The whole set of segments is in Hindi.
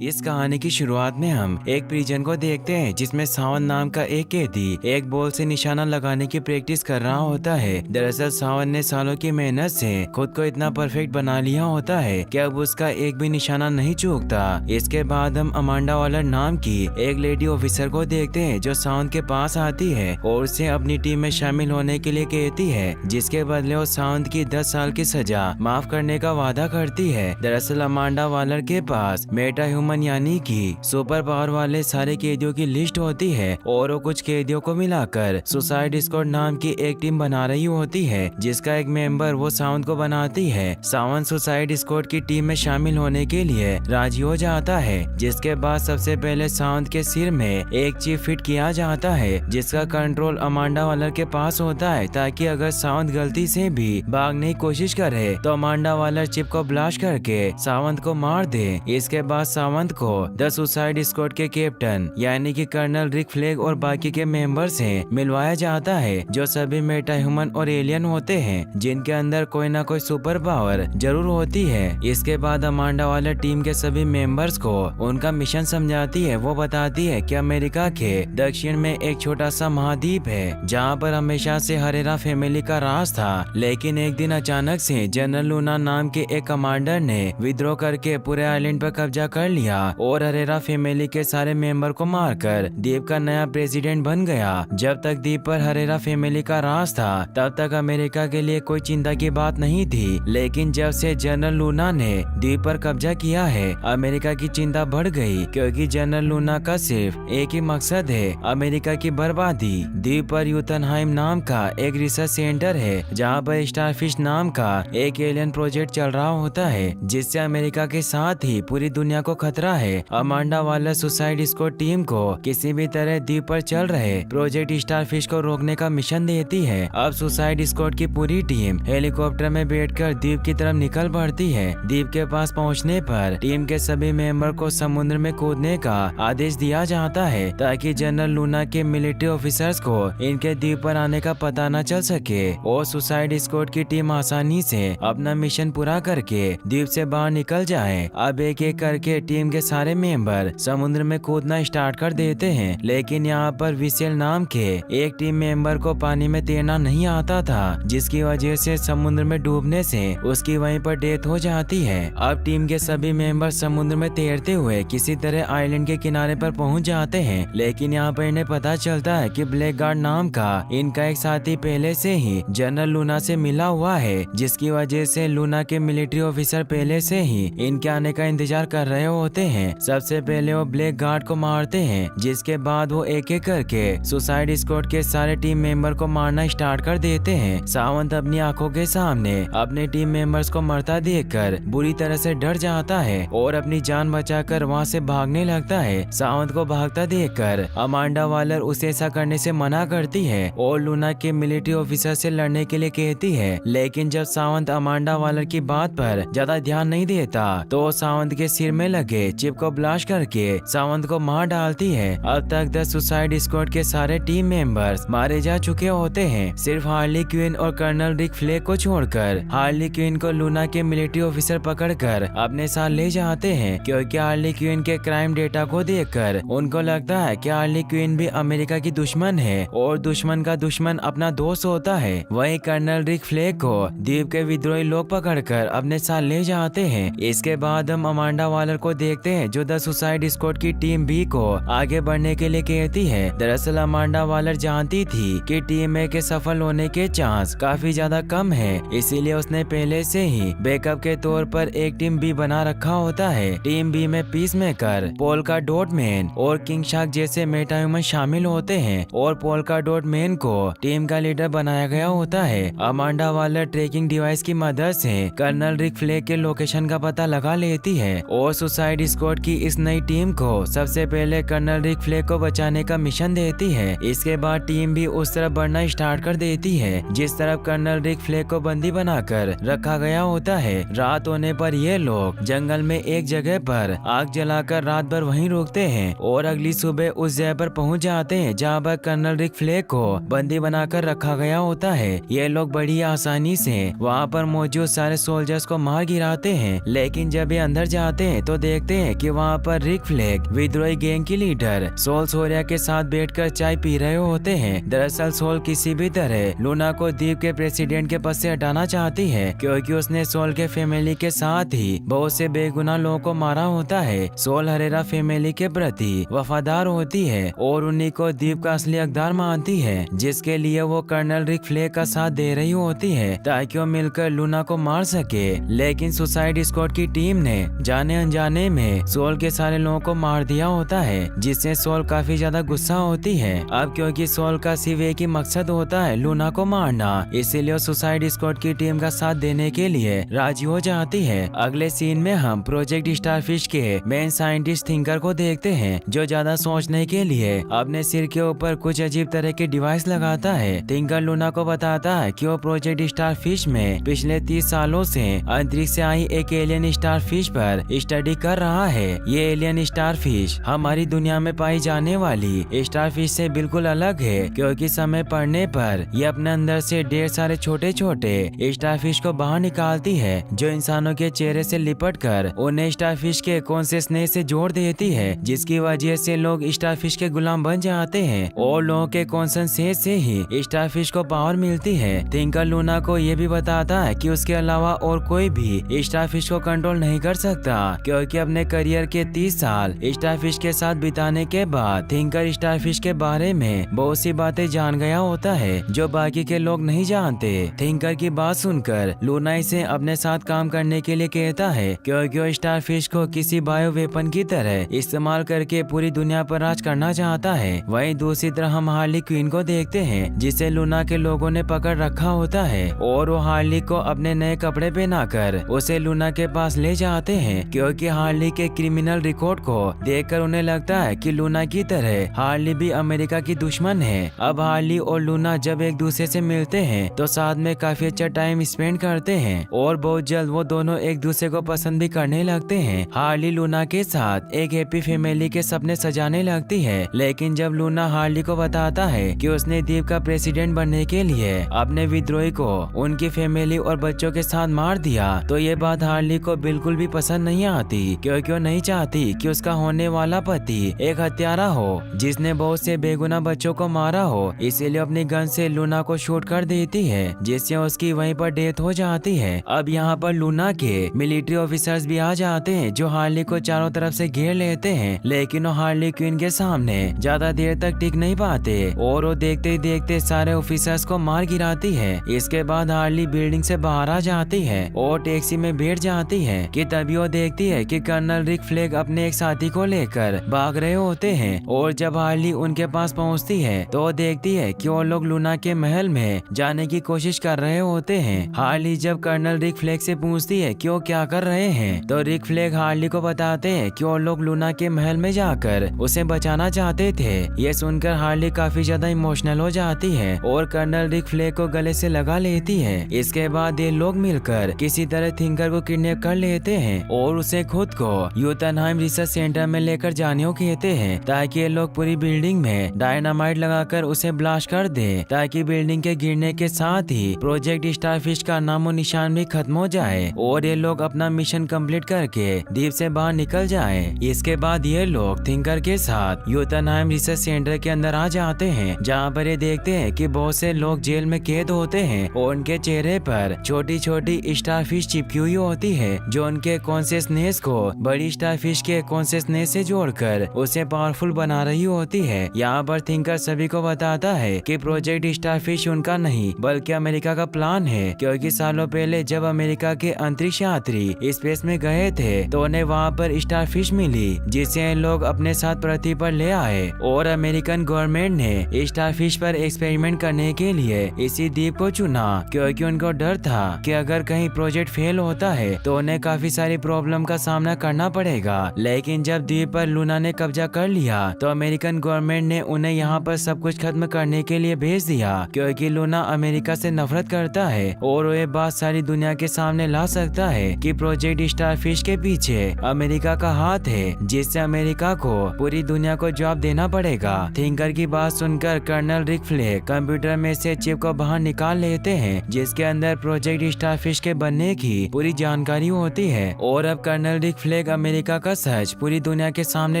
इस कहानी की शुरुआत में हम एक प्रिजन को देखते हैं जिसमें सावन नाम का एक कैदी एक बॉल से निशाना लगाने की प्रैक्टिस कर रहा होता है। दरअसल सावन ने सालों की मेहनत से खुद को इतना परफेक्ट बना लिया होता है कि अब उसका एक भी निशाना नहीं चूकता। इसके बाद हम अमांडा वालर नाम की एक लेडी ऑफिसर को देखते हैं जो सावन के पास आती है और उसे अपनी टीम में शामिल होने के लिए कहती है, जिसके बदले वो सावन की 10 साल की सजा माफ करने का वादा करती है। दरअसल अमांडा वालर के पास मेटा ह्यूमन यानी कि सुपर पावर वाले सारे कैदियों की लिस्ट होती है और वो कुछ कैदियों को मिलाकर सुसाइड स्क्वाड नाम की एक टीम बना रही होती है, जिसका एक मेंबर वो सावन को बनाती है। सावन सुसाइड स्क्वाड की टीम में शामिल होने के लिए राजी हो जाता है, जिसके बाद सबसे पहले सावन के सिर में एक चिप फिट किया जाता है जिसका कंट्रोल अमांडा वालर के पास होता है, ताकि अगर सावन गलती से भी भागने की कोशिश करे तो अमांडा वालर चिप को ब्लास्ट करके सावंत को मार दे। इसके बाद सावंत को द सुसाइड स्क्वाड के कैप्टन यानी कि कर्नल रिक फ्लैग और बाकी के मेंबर से मिलवाया जाता है, जो सभी मेटा ह्यूमन और एलियन होते हैं जिनके अंदर कोई ना कोई सुपर पावर जरूर होती है। इसके बाद अमांडा वालर टीम के सभी मेंबर्स को उनका मिशन समझाती है। वो बताती है कि अमेरिका के दक्षिण में एक छोटा सा महाद्वीप है जहाँ पर हमेशा से हरेरा फैमिली का राज था, लेकिन एक दिन अचानक से जनरल लूना नाम के एक कमांडर ने विद्रोह करके पूरे आइलैंड पर कब्जा कर लिया और हरेरा फैमिली के सारे मेंबर को मारकर द्वीप का नया प्रेसिडेंट बन गया। जब तक द्वीप पर हरेरा फैमिली का राज था तब तक अमेरिका के लिए कोई चिंता की बात नहीं थी, लेकिन जब से जनरल लूना ने द्वीप पर कब्जा किया है अमेरिका की चिंता बढ़ गई, क्योंकि जनरल लूना का सिर्फ एक ही मकसद है, अमेरिका की बर्बादी। द्वीप पर यूथनहाइम नाम का एक रिसर्च सेंटर है जहाँ पर स्टारफिश नाम का एक एलियन प्रोजेक्ट चल रहा होता है, जिससे अमेरिका के साथ ही पूरी दुनिया को खतरा है। अमांडा वालर सुसाइड स्क्वाड टीम को किसी भी तरह द्वीप पर चल रहे प्रोजेक्ट स्टारफिश को रोकने का मिशन देती है। अब सुसाइड स्क्वाड की पूरी टीम हेलीकॉप्टर में बैठकर द्वीप की तरफ निकल पड़ती है। द्वीप के पास पहुंचने पर टीम के सभी मेंबर को समुद्र में कूदने का आदेश दिया जाता है, ताकि जनरल लूना के मिलिट्री ऑफिसर्स को इनके द्वीप पर आने का पता न चल सके और सुसाइड स्क्वाड की टीम आसानी से अपना मिशन पूरा करके द्वीप से बाहर निकल जाए। अब एक एक करके टीम के सारे मेंबर समुद्र में कूदना स्टार्ट कर देते हैं, लेकिन यहाँ पर विसेल नाम के एक टीम मेंबर को पानी में तैरना नहीं आता था, जिसकी वजह से समुद्र में डूबने से उसकी वहीं पर डेथ हो जाती है। अब टीम के सभी मेंबर समुद्र में तैरते हुए किसी तरह आइलैंड के किनारे पर पहुंच जाते हैं, लेकिन यहाँ पर इन्हें पता चलता है कि ब्लैक गार्ड नाम का इनका एक साथी पहले से ही जनरल लूना से मिला हुआ है, जिसकी वजह से लूना के मिलिट्री ऑफिसर पहले से ही इनके आने का इंतजार कर रहे होते हैं। सबसे पहले वो ब्लैक गार्ड को मारते हैं, जिसके बाद वो एक एक करके सुसाइड स्क्वाड के सारे टीम मेंबर को मारना स्टार्ट कर देते हैं। सावंत अपनी आंखों के सामने अपने टीम मेंबर्स को मरता देखकर बुरी तरह से डर जाता है और अपनी जान बचाकर वहां से भागने लगता है। सावंत को भागता देखकर अमांडा वालर उसे ऐसा करने से मना करती है और लूना के मिलिट्री ऑफिसर से लड़ने के लिए कहती है, लेकिन जब सावंत अमांडा वालर की बात पर ज्यादा ध्यान नहीं देता तो सावंत के सिर में लगे चिप को ब्लास्ट करके सावंत को मार डालती है। अब तक द सुसाइड स्क्वाड के सारे टीम मेंबर्स मारे जा चुके होते हैं, सिर्फ हार्ली क्विन और कर्नल रिक फ्लैग को छोड़कर। हार्ली क्विन को लूना के मिलिट्री ऑफिसर पकड़कर अपने साथ ले जाते हैं, क्योंकि हार्ली क्विन के क्राइम डेटा को देखकर उनको लगता है कि हार्ली क्विन भी अमेरिका की दुश्मन है और दुश्मन का दुश्मन अपना दोस्त होता है। वहीं कर्नल रिक फ्लैग को द्वीप के विद्रोही लोग पकड़कर अपने साथ ले जाते हैं। इसके बाद हम अमांडा वालर को देखते हैं जो द सुसाइड स्क्वाड की टीम बी को आगे बढ़ने के लिए कहती है। दरअसल अमांडा वालर जानती थी कि टीम ए के सफल होने के चांस काफी ज्यादा कम है, इसीलिए उसने पहले से ही बैकअप के तौर पर एक टीम बी बना रखा होता है। टीम बी में peace maker, polka dot man और किंग शार्क जैसे मेटा ह्यूमन शामिल होते हैं और पोल्का डॉट मैन को टीम का लीडर बनाया गया होता है। अमांडा वालर ट्रैकिंग डिवाइस की मदद से कर्नल रिक फ्लैग के लोकेशन का पता लगा लेती है और सुसाइड स्क्वाड की इस नई टीम को सबसे पहले कर्नल रिक फ्लैग को बचाने का मिशन देती है। इसके बाद टीम भी उस तरफ बढ़ना स्टार्ट कर देती है जिस तरफ कर्नल रिक फ्लैग को बंदी बनाकर रखा गया होता है। रात होने पर ये लोग जंगल में एक जगह पर आग जलाकर रात भर वहीं रुकते हैं और अगली सुबह उस जगह पर पहुंच जाते हैं जहां पर कर्नल रिक फ्लैग को बंदी बनाकर रखा गया होता है। ये लोग बड़ी आसानी से वहां पर मौजूद सारे सोल्जर्स को मार गिराते हैं, लेकिन जब ये अंदर जाते हैं तो देखते देखते हैं कि वहाँ पर रिक फ्लैग विद्रोही गैंग की लीडर सोल सोरिया के साथ बैठकर चाय पी रहे होते हैं। दरअसल सोल किसी भी तरह लूना को द्वीप के प्रेसिडेंट के पद से हटाना चाहती है, क्योंकि उसने सोल के फैमिली के साथ ही बहुत से बेगुनाह लोगों को मारा होता है। सोल हरेरा फैमिली के प्रति वफादार होती है और उन्हीं को द्वीप का असली हकदार मानती है, जिसके लिए वो कर्नल रिक फ्लैग का साथ दे रही होती है ताकि वो मिलकर लूना को मार सके। लेकिन सुसाइड स्क्वाड की टीम ने जाने अनजाने में सोल के सारे लोगों को मार दिया होता है, जिससे सोल काफी ज्यादा गुस्सा होती है। अब क्योंकि सोल का सिर्फ एक ही मकसद होता है लूना को मारना, इसीलिए सुसाइड स्क्वाड की टीम का साथ देने के लिए राजी हो जाती है। अगले सीन में हम प्रोजेक्ट स्टारफिश के मेन साइंटिस्ट थिंकर को देखते हैं, जो ज्यादा सोचने के लिए अपने सिर के ऊपर कुछ अजीब तरह के डिवाइस लगाता है। थिंकर लूना को बताता है कि वो प्रोजेक्ट स्टारफिश में पिछले 30 सालों से अंतरिक्ष से आई एक एलियन स्टारफिश पर स्टडी कर रहा है। ये एलियन स्टारफिश हमारी दुनिया में पाई जाने वाली स्टारफिश से बिल्कुल अलग है, क्योंकि समय पड़ने पर ये अपने अंदर से ढेर सारे छोटे छोटे स्टारफिश को बाहर निकालती है, जो इंसानों के चेहरे से लिपट कर उन्हें स्टारफिश के कॉन्शियसनेस से जोड़ देती है, जिसकी वजह से लोग स्टारफिश के गुलाम बन जाते हैं और लोगों के कॉन्शियसनेस से ही स्टारफिश को पावर मिलती है। थिंकर लूना को ये भी बताता है कि उसके अलावा और कोई भी स्टारफिश को कंट्रोल नहीं कर सकता, क्योंकि अपने करियर के 30 साल स्टारफिश के साथ बिताने के बाद थिंकर स्टारफिश के बारे में बहुत सी बातें जान गया होता है, जो बाकी के लोग नहीं जानते। थिंकर की बात सुनकर लूना इसे अपने साथ काम करने के लिए कहता है, क्योंकि वो स्टारफिश को किसी बायो वेपन की तरह इस्तेमाल करके पूरी दुनिया पर राज करना चाहता है। वहीं दूसरी तरफ हम हार्ली क्वीन को देखते हैं, जिसे लूना के लोगों ने पकड़ रखा होता है और वो हार्ली को अपने नए कपड़े पहनाकर उसे लूना के पास ले जाते हैं, क्योंकि हार्ली के क्रिमिनल रिकॉर्ड को देखकर उन्हें लगता है कि लूना की तरह हार्ली भी अमेरिका की दुश्मन है। अब हार्ली और लूना जब एक दूसरे से मिलते हैं तो साथ में काफी अच्छा टाइम स्पेंड करते हैं और बहुत जल्द वो दोनों एक दूसरे को पसंद भी करने लगते हैं। हार्ली लूना के साथ एक हैप्पी फैमिली के सपने सजाने लगती है, लेकिन जब लूना हार्ली को बताता है कि उसने द्वीप का प्रेसिडेंट बनने के लिए अपने विद्रोही को उनकी फैमिली और बच्चों के साथ मार दिया, तो ये बात हार्ली को बिल्कुल भी पसंद नहीं आती, क्योंकि वो नहीं चाहती कि उसका होने वाला पति एक हत्यारा हो जिसने बहुत से बेगुनाह बच्चों को मारा हो। इसीलिए अपनी गन से लूना को शूट कर देती है, जिससे उसकी वहीं पर डेथ हो जाती है। अब यहाँ पर लूना के मिलिट्री ऑफिसर्स भी आ जाते हैं, जो हार्ली को चारों तरफ से घेर लेते हैं, लेकिन वो हार्ली क्वीन के सामने ज्यादा देर तक टिक नहीं पाते और वो देखते ही देखते सारे ऑफिसर्स को मार गिराती है। इसके बाद हार्ली बिल्डिंग से बाहर आ जाती है और टैक्सी में बैठ जाती है कि तभी वो देखती है कि कर्नल रिक फ्लैग अपने एक साथी को लेकर भाग रहे होते हैं। और जब हार्ली उनके पास पहुंचती है तो वो देखती है कि वो लोग लूना के महल में जाने की कोशिश कर रहे होते हैं। हार्ली जब कर्नल रिक फ्लैग से पूछती है कि वो क्या कर रहे हैं, तो रिक फ्लैग हार्ली को बताते हैं कि वो लोग लूना के महल में जाकर उसे बचाना चाहते थे। ये सुनकर हार्ली काफी ज्यादा इमोशनल हो जाती है और कर्नल रिक फ्लैग को गले से लगा लेती है। इसके बाद ये लोग मिलकर किसी तरह थिंकर को किडनैप कर लेते हैं और उसे खुद को यूथनहाइम रिसर्च सेंटर में लेकर जाने को कहते हैं, ताकि ये लोग पूरी बिल्डिंग में डायनामाइट लगाकर उसे ब्लास्ट कर दे, ताकि बिल्डिंग के गिरने के साथ ही प्रोजेक्ट स्टारफिश का नामो निशान भी खत्म हो जाए और ये लोग अपना मिशन कंप्लीट करके द्वीप से बाहर निकल जाएं। इसके बाद ये लोग थिंकर के साथ यूथनहाइम रिसर्च सेंटर के अंदर आ जाते हैं, जहाँ पर ये देखते हैं कि बहुत से लोग जेल में कैद होते हैं और उनके चेहरे पर छोटी छोटी स्टारफिश चिपकी हुई होती है, जो उनके कॉन्शियसनेस को बड़ी स्टारफिश के कॉन्शियसनेस से जोड़कर उसे पावरफुल बना रही होती है। यहाँ पर थिंकर सभी को बताता है कि प्रोजेक्ट स्टारफिश उनका नहीं बल्कि अमेरिका का प्लान है, क्योंकि सालों पहले जब अमेरिका के अंतरिक्ष यात्री स्पेस में गए थे तो उन्हें वहाँ पर स्टारफिश मिली, जिसे लोग अपने साथ पृथ्वी पर ले आए और अमेरिकन गवर्नमेंट ने स्टारफिश पर एक्सपेरिमेंट करने के लिए इसी द्वीप को चुना, क्योंकि उनको डर था कि अगर कहीं प्रोजेक्ट फेल होता है तो उन्हें काफी सारी प्रॉब्लम का सामना करना पड़ेगा। लेकिन जब द्वीप पर लूना ने कब्जा कर लिया तो अमेरिकन गवर्नमेंट ने उन्हें यहाँ पर सब कुछ खत्म करने के लिए भेज दिया, क्योंकि लूना अमेरिका से नफरत करता है और वो ये बात सारी दुनिया के सामने ला सकता है कि प्रोजेक्ट स्टारफिश के पीछे अमेरिका का हाथ है, जिससे अमेरिका को पूरी दुनिया को जवाब देना पड़ेगा। थिंकर की बात सुनकर कर्नल रिक फ्लैग कंप्यूटर में से चिप को बाहर निकाल लेते हैं, जिसके अंदर प्रोजेक्ट स्टारफिश के बनने की पूरी जानकारी होती है। और अब colonel Rick Flag Flag America का सच पूरी दुनिया के सामने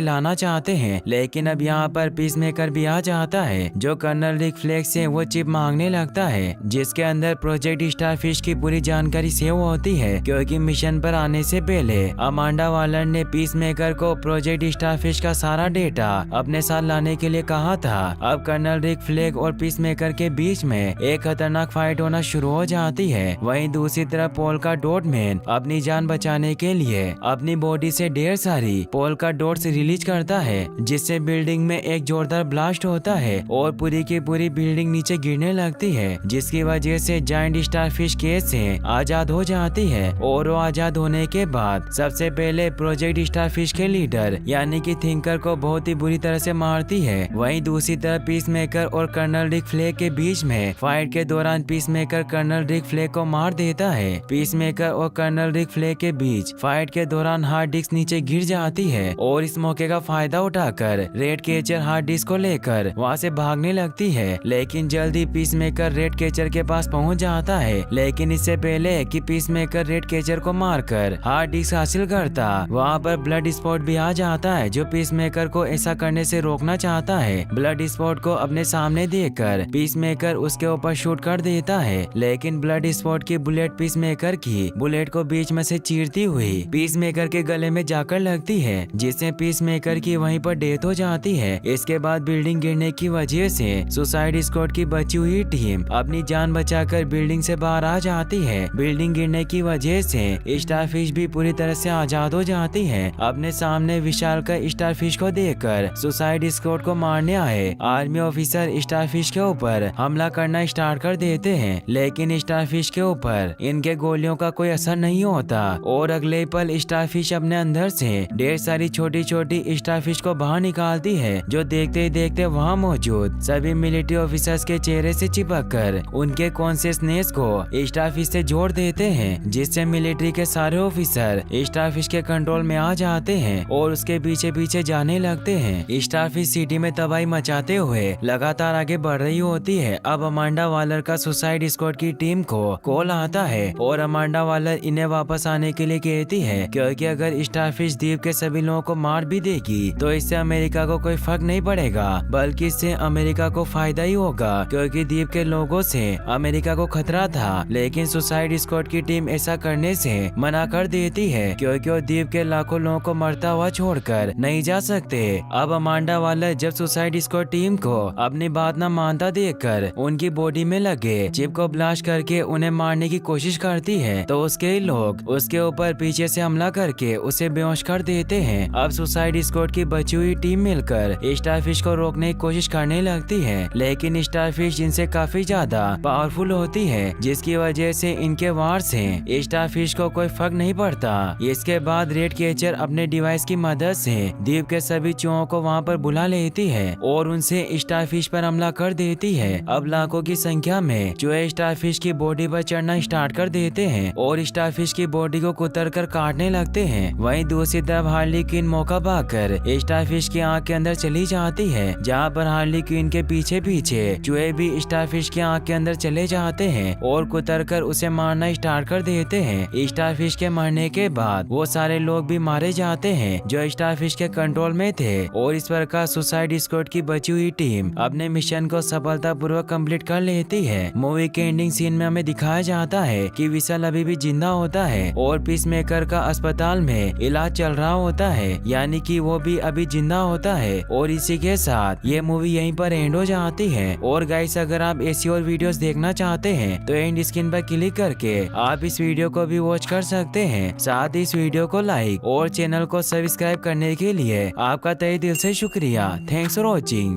लाना चाहते हैं, लेकिन अब यहाँ पर पीस मेकर भी आ जाता है जो कर्नल रिक फ्लैग से वो चिप मांगने लगता है जिसके अंदर प्रोजेक्ट स्टारफिश की पूरी जानकारी सेव होती है, क्योंकि मिशन पर आने से पहले अमांडा वालर ने पीस मेकर को प्रोजेक्ट स्टारफिश का सारा डेटा अपने साथ लाने के लिए कहा था। अब कर्नल रिक फ्लैग और पीस मेकर के बीच में एक खतरनाक फाइट होना शुरू हो जाती है। वहीं दूसरी तरफ पोल्का डॉट मैन अपनी जान बचाने के लिए अपनी बॉडी से ढेर सारी पोल्का डॉट्स रिलीज करता है, जिससे बिल्डिंग में एक जोरदार ब्लास्ट होता है और पूरी की पूरी बिल्डिंग नीचे गिरने लगती है, जिसकी वजह से जायंट स्टारफिश केज से आजाद हो जाती है। और वो आजाद होने के बाद सबसे पहले प्रोजेक्ट स्टारफिश के लीडर यानी कि थिंकर को बहुत ही बुरी तरह से मारती है। वहीं दूसरी तरफ पीस मेकर और कर्नल रिक फ्लैग के बीच में फाइट के दौरान Peacemaker colonel Rick Flag को मार देता है। पीस मेकर और कर्नल रिक फ्लैग के बीच फाइट के दौरान हार्ड डिस्क नीचे गिर जाती है और इस मौके का फायदा उठाकर रेड कैचर हार्ड डिस्क को लेकर वहां से भागने लगती है, लेकिन जल्दी पीस मेकर रेड कैचर के पास पहुंच जाता है। लेकिन इससे पहले कि पीस मेकर रेड कैचर को मारकर हार्ड डिस्क हासिल करता, वहाँ पर ब्लड स्पॉट भी आ जाता है जो पीस मेकर को ऐसा करने से रोकना चाहता है। ब्लड स्पॉट को अपने सामने देखकर पीस मेकर उसके ऊपर शूट कर देता है, लेकिन ब्लड स्पॉट की बुलेट पीस मेकर की बुलेट को बीच में से चीरती हुई पीस मेकर के गले में जाकर लगती है, जिससे पीस मेकर की वहीं पर डेथ हो जाती है। इसके बाद बिल्डिंग गिरने की वजह से सुसाइड स्क्वाड की बची हुई टीम अपनी जान बचाकर बिल्डिंग से बाहर आ जाती है। बिल्डिंग गिरने की वजह से स्टारफिश भी पूरी तरह से आजाद हो जाती है। अपने सामने विशाल का स्टारफिश को देखकर सुसाइड स्क्वाड को मारने आए आर्मी ऑफिसर स्टारफिश के ऊपर हमला करना स्टार्ट कर देते हैं, लेकिन स्टारफिश के ऊपर इनके गोलियों का कोई असर नहीं होता और अगले पल स्टारफिश अपने अंदर से ढेर सारी छोटी छोटी स्टारफिश को बाहर निकालती है, जो देखते ही देखते वहाँ मौजूद सभी मिलिट्री ऑफिसर्स के चेहरे से चिपककर उनके कॉन्शियसनेस को स्टारफिश से जोड़ देते हैं, जिससे मिलिट्री के सारे ऑफिसर स्टारफिश के कंट्रोल में आ जाते हैं और उसके पीछे पीछे जाने लगते हैं। स्टारफिश सिटी में तबाही मचाते हुए लगातार आगे बढ़ रही होती है। अब अमांडा वालर का सुसाइड स्क्वाड की टीम को कॉल आता है और अमांडा वालर इन्हें वापस आने के लिए कहती है, क्योंकि अगर स्टारफिश द्वीप के सभी लोगों को मार भी देगी तो इससे अमेरिका को कोई फर्क नहीं पड़ेगा, बल्कि इससे अमेरिका को फायदा ही होगा, क्योंकि द्वीप के लोगों से अमेरिका को खतरा था। लेकिन सुसाइड स्क्वाड की टीम ऐसा करने से मना कर देती है, क्योंकि वो द्वीप के लाखों लोगों को मरता हुआ छोड़कर नहीं जा सकते। अब अमांडा वालर जब सुसाइड स्क्वाड टीम को अपनी बात न मानता देखकर उनकी बॉडी में लगे चिप को ब्लास्ट करके उन्हें मारने की कोशिश करती है, तो उसके लोग उसके ऊपर पीछे से हमला करके उसे बेहोश कर देते हैं। अब सुसाइड स्क्वाड की बची हुई टीम मिलकर स्टारफिश को रोकने की कोशिश करने लगती है, लेकिन स्टारफिश इनसे काफी ज्यादा पावरफुल होती है, जिसकी वजह से इनके वार से स्टारफिश को कोई फर्क नहीं पड़ता। इसके बाद रेड कैचर अपने डिवाइस की मदद से द्वीप के सभी चूहों को वहां पर बुला लेती है और उनसे स्टारफिश पर हमला कर देती है। अब लाखों की संख्या में चूहे स्टारफिश की बॉडी पर चढ़ना स्टार्ट कर देते हैं और स्टारफिश की बॉडी को कुतर कर काटने लगते हैं। वहीं दूसरी तरफ हार्ली क्वीन मौका पाकर स्टारफिश की आंख के अंदर चली जाती है, जहाँ पर हार्ली क्वीन के पीछे पीछे चूहे भी स्टारफिश की आंख के अंदर चले जाते हैं और कुतर कर उसे मारना स्टार्ट कर देते हैं। स्टारफिश के मरने के बाद वो सारे लोग भी मारे जाते हैं जो स्टारफिश के कंट्रोल में थे और इस प्रकार सुसाइड स्क्वाड की बची हुई टीम अपने मिशन को सफलतापूर्वक कंप्लीट कर लेती है। मूवी के एंडिंग सीन में हमें दिखाया जाता है कि विशाल अभी भी जिंदा होता है और पीस मेकर का अस्पताल में इलाज चल रहा होता है, यानी कि वो भी अभी जिंदा होता है। और इसी के साथ ये मूवी यहीं पर एंड हो जाती है। और गाइस, अगर आप ऐसी और वीडियोस देखना चाहते हैं तो एंड स्क्रीन पर क्लिक करके आप इस वीडियो को भी वॉच कर सकते हैं। साथ ही इस वीडियो को लाइक और चैनल को सब्सक्राइब करने के लिए आपका तहे दिल से शुक्रिया। Thanks for watching.